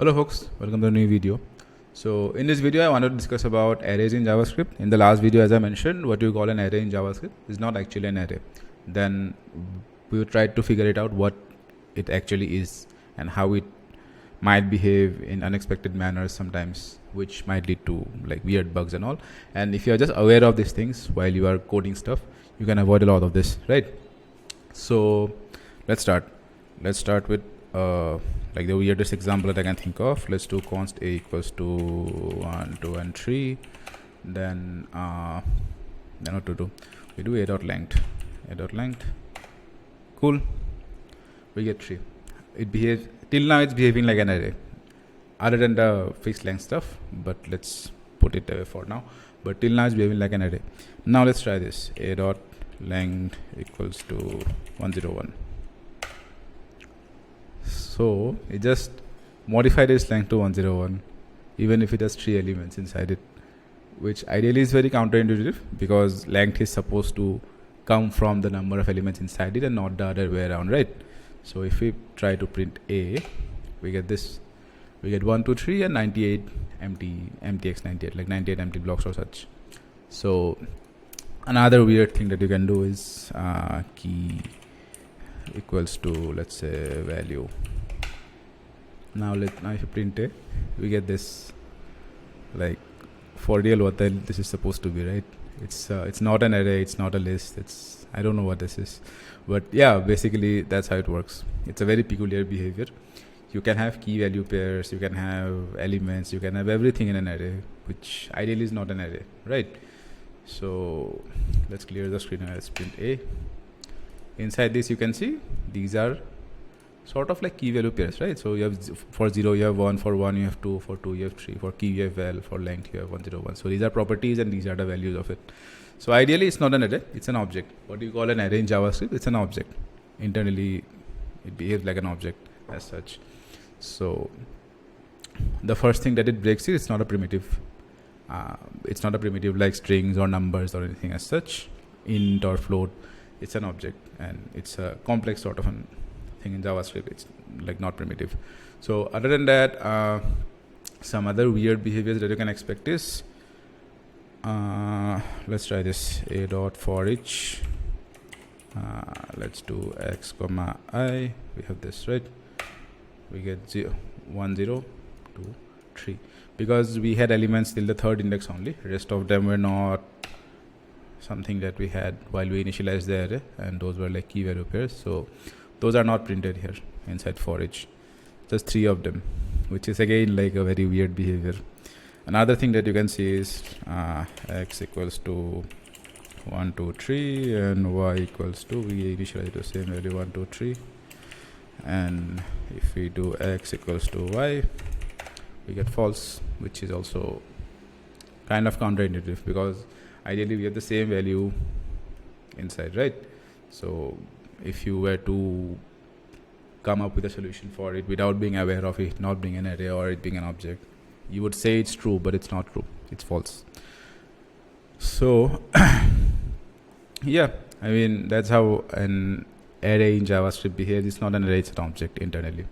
Hello folks, welcome to a new video. So in this video I want to discuss about arrays in JavaScript. In the last video, as I mentioned, what you call an array in JavaScript is not actually an array. Then we tried to figure it out what it actually is and how it might behave in unexpected manners sometimes, which might lead to like weird bugs and all. And if you are just aware of these things while you are coding stuff, you can avoid a lot of this, right? So let's start with like the weirdest example that I can think of. Let's do const a equals to 1, 2 and 3. Then what to do, we do a.length. Cool, we get 3. It behaves till now, it's behaving like an array other than the fixed length stuff, but let's put it away for now. But till now it's behaving like an array. Now let's try this. A.length equals to 101. So it just modified its length to 101, even if it has 3 elements inside it, which ideally is very counterintuitive because length is supposed to come from the number of elements inside it and not the other way around, right? So if we try to print a, we get this. We get 1, 2, 3 and 98 empty x98, like 98 empty blocks or such. So another weird thing that you can do is key equals to, let's say, value. Now if you print a, we get this. Like, for real, what the hell this is supposed to be, right? It's not an array, it's not a list, I don't know what this is, but yeah, basically that's how it works. It's a very peculiar behavior. You can have key value pairs, you can have elements, you can have everything in an array, which ideally is not an array, right? So let's clear the screen and let's print a. Inside this, you can see these are sort of like key value pairs, right? So you have for 0 you have 1, for 1 you have 2, for 2 you have 3, for key you have val, for length you have 101. So these are properties and these are the values of it. So ideally it's not an array, it's an object. What do you call an array in JavaScript? It's an object. Internally it behaves like an object as such. So the first thing that it breaks is it's not a primitive. It's not a primitive like strings or numbers or anything as such, int or float. It's an object and it's a complex sort of a thing in JavaScript. It's like not primitive. So other than that, some other weird behaviors that you can expect is let's try this. A dot for each. Let's do x comma I. We have this, right? We get 0, 1, 0, 2, 3 because we had elements till the third index only. Rest of them were not something that we had while we initialized the array, and those were like key value pairs. So those are not printed here inside for each. Just 3 of them, which is again like a very weird behavior. Another thing that you can see is x equals to 1, 2, 3 and y equals to, we initialize the same value 1, 2, 3. And if we do x equals to y, we get false, which is also kind of counterintuitive because ideally we have the same value inside, right? So if you were to come up with a solution for it without being aware of it not being an array or it being an object, you would say it's true, but it's not true, it's false. So yeah, I mean, that's how an array in JavaScript behaves. It's not an array, it's an object internally.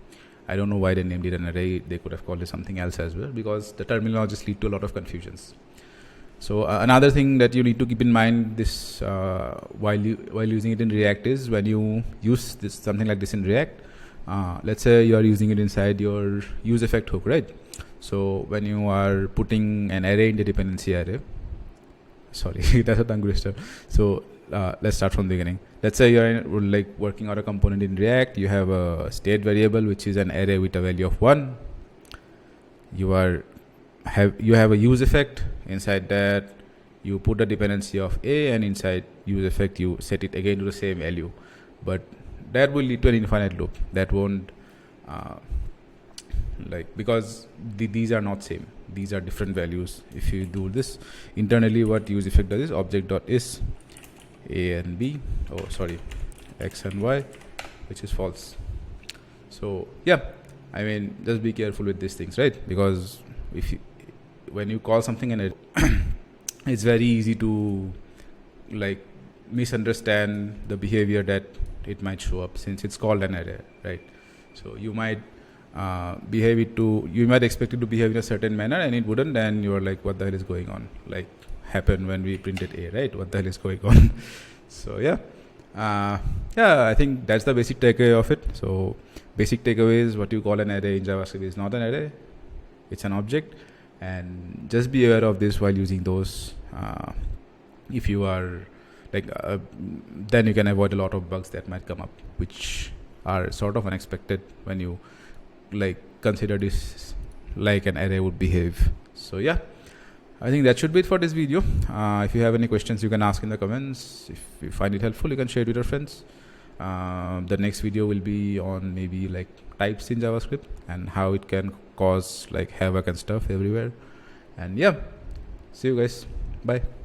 I don't know why they named it an array. They could have called it something else as well, because the terminologies lead to a lot of confusions. So another thing that you need to keep in mind this while using it in React is when you use this something like this in React, let's say you are using it inside your use effect hook, right? So when you are putting an array in the dependency array, sorry, that's a tongue twister. So let's start from the beginning. Let's say you're like working on a component in React. You have a state variable which is an array with a value of 1. You have a use effect. Inside that you put the dependency of a, and inside use effect you set it again to the same value. But that will lead to an infinite loop. That won't because these are not same. These are different values. If you do this internally, what use effect does is object.is a and b, x and y, which is false. So yeah, I mean, just be careful with these things, right? Because when you call something an array, it's very easy to like misunderstand the behavior that it might show up since it's called an array, right? So you might behave it to, you might expect it to behave in a certain manner and it wouldn't, and you're like, what the hell is going on? Like happened when we printed A, right? What the hell is going on? So yeah, I think that's the basic takeaway of it. So basic takeaway is what you call an array in JavaScript is not an array, it's an object, and just be aware of this while using those. If you are like, then you can avoid a lot of bugs that might come up, which are sort of unexpected when you like consider this like an array would behave. So yeah, I think that should be it for this video. If you have any questions, you can ask in the comments. If you find it helpful, you can share it with your friends. The next video will be on maybe like types in JavaScript and how it can cause like havoc and stuff everywhere. And yeah, see you guys. Bye.